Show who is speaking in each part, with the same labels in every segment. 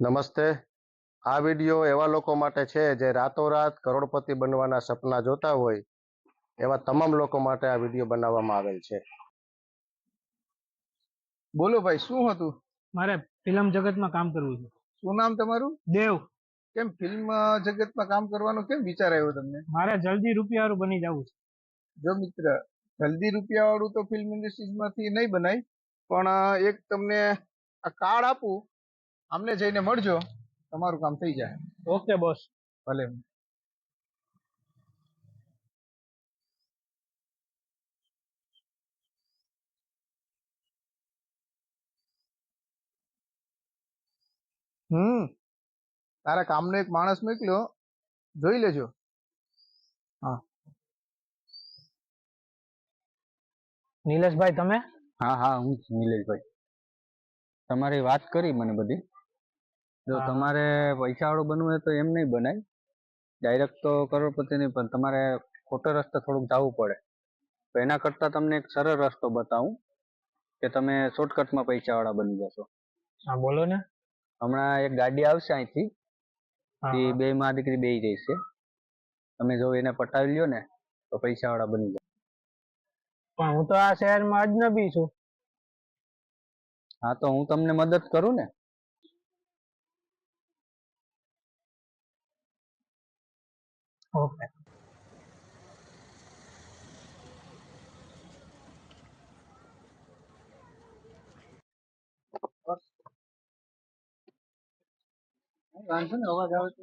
Speaker 1: નમસ્તે. આ વિડીયો એવા લોકો માટે છે જે રાતોરાત કરોડપતિ બનવાના સપના જોતા હોય એવા તમામ લોકો માટે આ વિડીયો બનાવવામાં આવેલ છે.
Speaker 2: બોલો ભાઈ, શું હતું?
Speaker 3: મારે ફિલ્મ જગતમાં કામ કરવું છે.
Speaker 2: શું નામ તમારું?
Speaker 3: દેવ.
Speaker 2: કેમ ફિલ્મ જગતમાં કામ કરવાનો કેમ વિચાર આવ્યો તમને?
Speaker 3: મારે જલ્દી રૂપિયાવાળું બની જવું છે.
Speaker 2: જો મિત્ર, જલ્દી રૂપિયા વાળું તો ફિલ્મ ઇન્ડસ્ટ્રીઝમાંથી નહીં બનાય, પણ એક તમને આ કાર્ડ આપું, આમને જઈને મળજો, તમારું કામ થઈ જાય.
Speaker 3: Okay boss.
Speaker 2: ભલે. તારા કામનો એક માણસ મોકલ્યો, જોઈ લેજો. હા.
Speaker 3: નિલેશભાઈ તમે?
Speaker 4: હા હા, હું નિલેશભાઈ. તમારી વાત કરી મને બધી. જો તમારે પૈસા વાળું બનવું હોય તો એમ નહીં બનાય, ડાયરેક્ટ તો કરોડપતિ નહીં, પણ તમારે ખોટો રસ્તે થોડુંક જવું પડે. તો એના કરતા તમને એક સરળ રસ્તો બતાવું કે તમે શોર્ટકટમાં પૈસા વાળા બની જશો.
Speaker 3: હા બોલો ને.
Speaker 4: હમણાં એક ગાડી આવશે અહીંથી, એ બે માં દીકરી બે રહેશે. તમે જો એને પટાવી લ્યો ને તો પૈસા વાળા બની જાય.
Speaker 3: પણ હું તો આ શહેરમાં અજનબી છું.
Speaker 4: હા તો હું તમને મદદ કરું ને.
Speaker 3: ઓકે.
Speaker 2: વાંધો ને, અવાજ આવે તો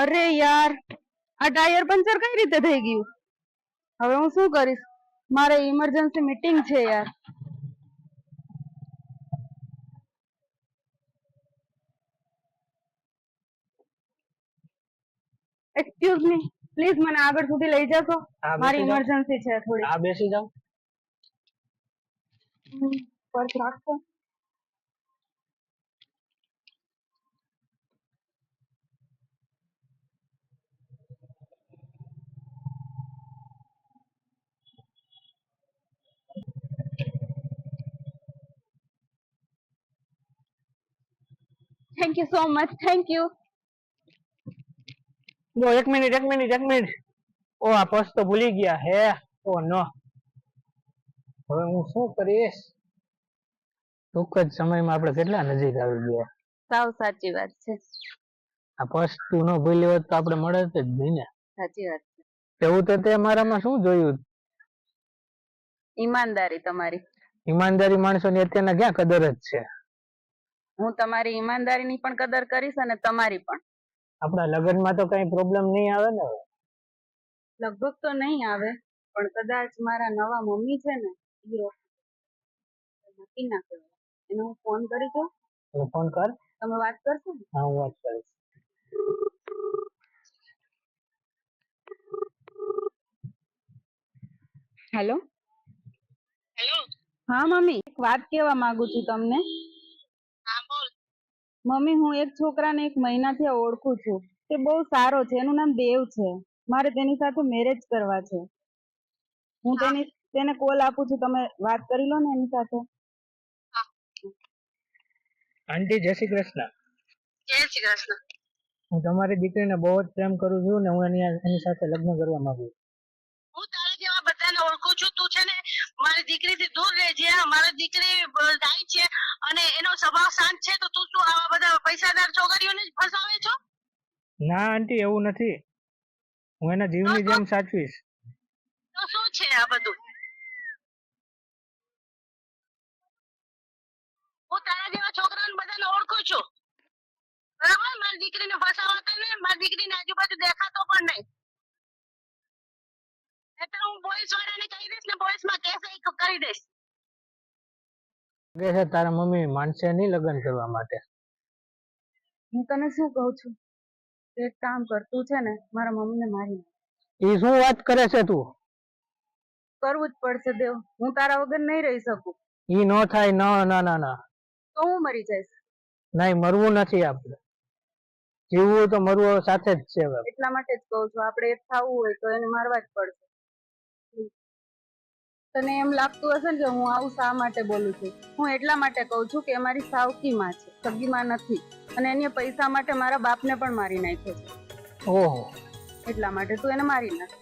Speaker 5: અરે યાર, આ ટાયર પંચર કઈ રીતે થઈ ગયું? હવે હું શું કરીશ? મારે ઇમરજન્સી મીટિંગ છે યાર. એક્સક્યુઝ મી, પ્લીઝ મને આગળ સુધી લઈ જશો? મારી ઇમરજન્સી છે થોડી.
Speaker 3: આ બેસી જાઓ.
Speaker 5: પર્સ રાખો. Thank you so much, thank you.
Speaker 3: એક મિનિટ. ઓ આ પર્સ તો ભૂલી ગયા હે. ઓ નો. હવે હું શું કરીશ? ટૂંક જ સમયમાં આપણે કેટલા નજીક આવી ગયા.
Speaker 5: સાવ સાચી વાત છે.
Speaker 3: આ પર્સ તું ન ભૂલી હોત તો આપણે મળે જ નહીં ને.
Speaker 5: સાચી વાત છે.
Speaker 3: એવું તો તે મારામાં શું જોયું?
Speaker 5: ઈમાનદારી તમારી.
Speaker 3: ઈમાનદારી માણસોની અત્યારના ક્યાં કદર જ છે.
Speaker 5: હું તમારી ઈમાનદારીની પણ કદર કરીશ અને તમારી પણ.
Speaker 3: આપણા લગ્નમાં તો કઈ પ્રોબ્લેમ નહીં આવે ને?
Speaker 5: લગભગ તો નહીં આવે, પણ કદાચ મારા નવા મમ્મી છે ને, નક્કી ના કહેવાય. એને હું ફોન કરી દઉં.
Speaker 3: ફોન કર.
Speaker 5: તમે વાત કરશો ને?
Speaker 3: હા હું વાત કરીશ.
Speaker 5: હેલો. હા મમ્મી, એક વાત કહેવા માંગુ છું તમને. મમ્મી, હું એક છોકરાને 1 મહિનાથી ઓળખું છું. તે બહુ સારો છે. એનું નામ દેવ છે. મારે તેની સાથે મેરેજ કરવા છે. હું તેને કોલ આપું છું, તમે વાત કરી લો ને એની સાથે.
Speaker 3: આંટી જય શ્રી કૃષ્ણ.
Speaker 5: જય શ્રી કૃષ્ણ.
Speaker 3: હું તમારી દીકરીને બહુ જ પ્રેમ કરું છું ને હું એની સાથે લગ્ન કરવા માંગુ છું.
Speaker 5: હું તારા જેવા બધાને ઓળખું છું. તું છે ને મારી દીકરીથી દૂર રહેજે. મારી દીકરી ડાઈ છે અને એનો સ્વભાવ શાંત છે, તો તું શું આવા બધા પૈસાદાર છોકરીઓને જ ફસાવે છો?
Speaker 3: ના આંટી, એવું નથી. હું એના જીવની જેમ સાચવીશ.
Speaker 5: તો શું છે આ બધું? હું તારા જેવા છોકરાઓને બધાને ઓળખું છું, બરાબર? મારી દીકરીને ફસાવા તો નહીં, મારી દીકરીની આજુબાજુ દેખાતો પણ નહીં. એટલે હું બોયસ વાળાને કહી દઈશ ને, બોયસમાં કેસ કરી દઈશ.
Speaker 3: લાગે છે તારા મમ્મી માનશે નહીં લગ્ન કરવા માટે.
Speaker 5: હું તને શું કહું છું, એક કામ કર, તું છે ને મારા મમ્મીને મારી નાખ.
Speaker 3: એ શું વાત કરે છે તું?
Speaker 5: કરવું જ પડશે દેવ, હું તારા વગર નહીં રહી શકું.
Speaker 3: ઈ નો થાય. ના ના ના ના,
Speaker 5: તો હું મરી જઈશ.
Speaker 3: નહીં, મરવું નથી આપણે. જીવવું તો મરવું સાથે જ છે હવે.
Speaker 5: એટલા માટે જ કહું છું, આપણે એક થવું હોય તો એને મારવા જ પડશે. તને એમ લાગતું હશે ને કે હું આવું શા માટે બોલું છું? હું એટલા માટે કહું છું કે અમારી સાવકી માં છે, સગી માં નથી. અને એની પૈસા માટે મારા બાપને પણ મારી નાખ્યો છે.
Speaker 3: ઓહો,
Speaker 5: એટલા માટે તું એને મારી નાખ.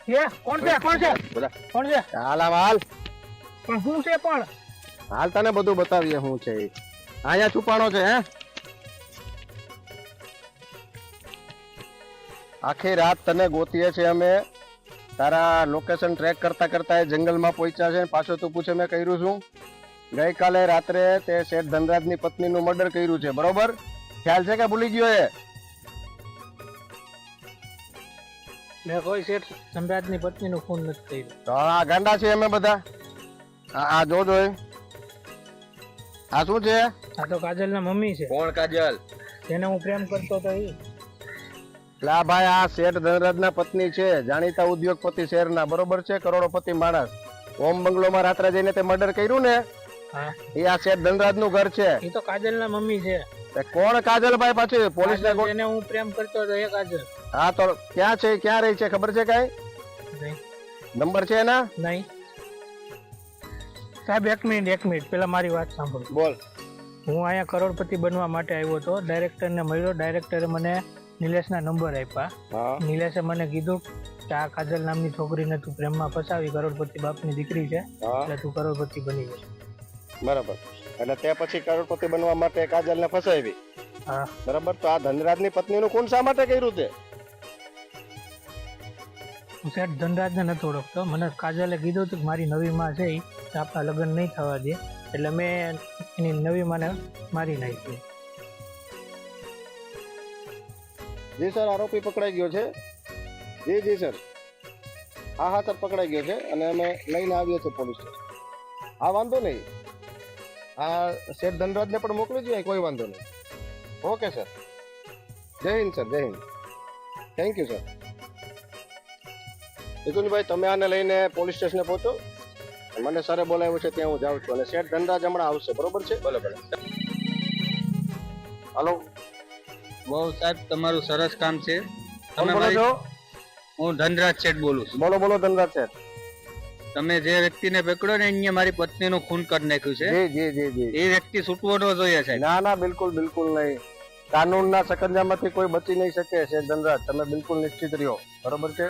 Speaker 3: એ કોણ છે? કોણ છે?
Speaker 1: બોલા.
Speaker 3: કોણ છે?
Speaker 1: હાલ આવ, હાલ
Speaker 3: પણ શું છે? પણ
Speaker 1: હાલ તને બધું બતાવીએ શું છે ઈ. અહીંયા છુપાણો છે હે. આખી રાત તને ગોતીએ છે અમે, તારા લોકેશન ટ્રેક કરતા કરતા એ જંગલમાં પહોંચ્યા છે. પાછો તું પૂછે મેં કર્યું છું. ગઈકાલે રાત્રે તે શેઠ ધનરાજની પત્નીનું મર્ડર કર્યું છે, બરોબર? ખ્યાલ છે કે ભૂલી ગયો એ?
Speaker 3: મેં કોઈ શેઠ ધનરાજની પત્નીનું ખૂન નથી કર્યું.
Speaker 1: તો આ ગાંડા છે અમે બધા. આ જોજો એ. આ શું છે?
Speaker 3: આ તો કાજલના મમ્મી છે,
Speaker 4: કોણ કાજલ?
Speaker 3: જેને હું પ્રેમ કરતો હતો ઈ.
Speaker 1: લા ભાઈ, આ શેઠ ધનરાજના પત્ની છે, જાણીતા ઉદ્યોગપતિ શહેરના, બરોબર છે? કરોડોપતિ માણસ. ઓમ બંગલોમાં રાત્રે જઈને તે મર્ડર કર્યું ને,
Speaker 3: હા,
Speaker 1: એ આ શેઠ ધનરાજનું ઘર છે.
Speaker 3: એ તો કાજલના મમ્મી છે.
Speaker 1: તે કોણ કાજલભાઈ? પાછી પોલીસ ને
Speaker 3: કાજલ જેને હું પ્રેમ કરતો હતો એ કાજલ.
Speaker 1: હા, તો ક્યાં છે, ક્યાં રહી છે, ખબર છે કઈ?
Speaker 3: નહીં,
Speaker 1: નંબર છે એના?
Speaker 3: નહીં સાહેબ, એક મિનિટ પેલા મારી વાત સાંભળો.
Speaker 1: બોલ.
Speaker 3: હું અહીંયા કરોડપતિ બનવા માટે આવ્યો હતો. ડાયરેક્ટરને મળ્યો. ડાયરેક્ટરે મને નિલેશના નંબર આપ્યા.
Speaker 1: હા,
Speaker 3: નિલેશે મને કીધું કે આ કાજલ નામની છોકરીને તું પ્રેમમાં ફસાવી, કરોડપતિ બાપની દીકરી છે,
Speaker 1: હા,
Speaker 3: એટલે તું કરોડપતિ બની જશે.
Speaker 1: બરાબર. એટલે તે પછી કરોડપતિ બનવા માટે કાજલને ફસાવી.
Speaker 3: હા,
Speaker 1: બરાબર. તો આ ધનરાજની પત્નીનું ખૂન શા માટે કર્યું તે?
Speaker 3: હું શેઠ ધનરાજને નથી ઓળખતો. મને કાજલે કીધું હતું કે મારી નવી માં છે ઈ આપણા લગ્ન નહીં થવા દે, એટલે મેં એની નવી માને મારી નાખી.
Speaker 1: જી સર, આરોપી પકડાઈ ગયો છે. જી જી સર. હા હા સર, પકડાઈ ગયો છે અને અમે લઈને આવીએ છીએ પોલીસ સ્ટેશન. હા, વાંધો નહીં. આ શેઠ ધનરાજને પણ મોકલી જોઈએ, કોઈ વાંધો નહીં. Okay sir. જય હિન્દ સર, જય હિન્દ. Thank you sir. નિકુંજભાઈ, તમે આને લઈને પોલીસ સ્ટેશને પહોંચો. મને સરે બોલાવ્યો છે ત્યાં હું જાઉં છું, અને શેઠ ધનરાજ હમણાં આવશે, બરોબર છે? બરાબર. હલો,
Speaker 4: બહુ સાહેબ, તમારું સરસ કામ છે.
Speaker 1: કોણ
Speaker 4: તમે
Speaker 1: બોલો
Speaker 4: મારી-
Speaker 1: છો?
Speaker 4: હું ધનરાજ શેઠ બોલું છું.
Speaker 1: બોલો બોલો ધનરાજ શેઠ.
Speaker 4: તમે જે વ્યક્તિને પકડ્યો ને એને મારી પત્નીનું ખૂન કરી નાખ્યું છે.
Speaker 1: જી જી જી જી.
Speaker 4: એ વ્યક્તિ છૂટવો ન જોઈએ સાહેબ.
Speaker 1: ના ના, બિલકુલ બિલકુલ નહીં. કાનૂનના સકંજામાંથી કોઈ બચી નહીં શકે. શેઠ ધનરાજ, તમે બિલકુલ નિશ્ચિત રહ્યો, બરોબર છે?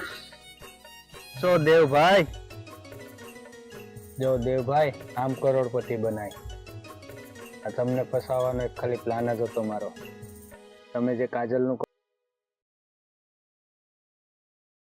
Speaker 3: જો દેવભાઈ, આમ કરોડપતિ બનાય. આ તમને ફસાવાનો એક ખાલી પ્લાન જ હતો મારો. તમે જે કાજલનું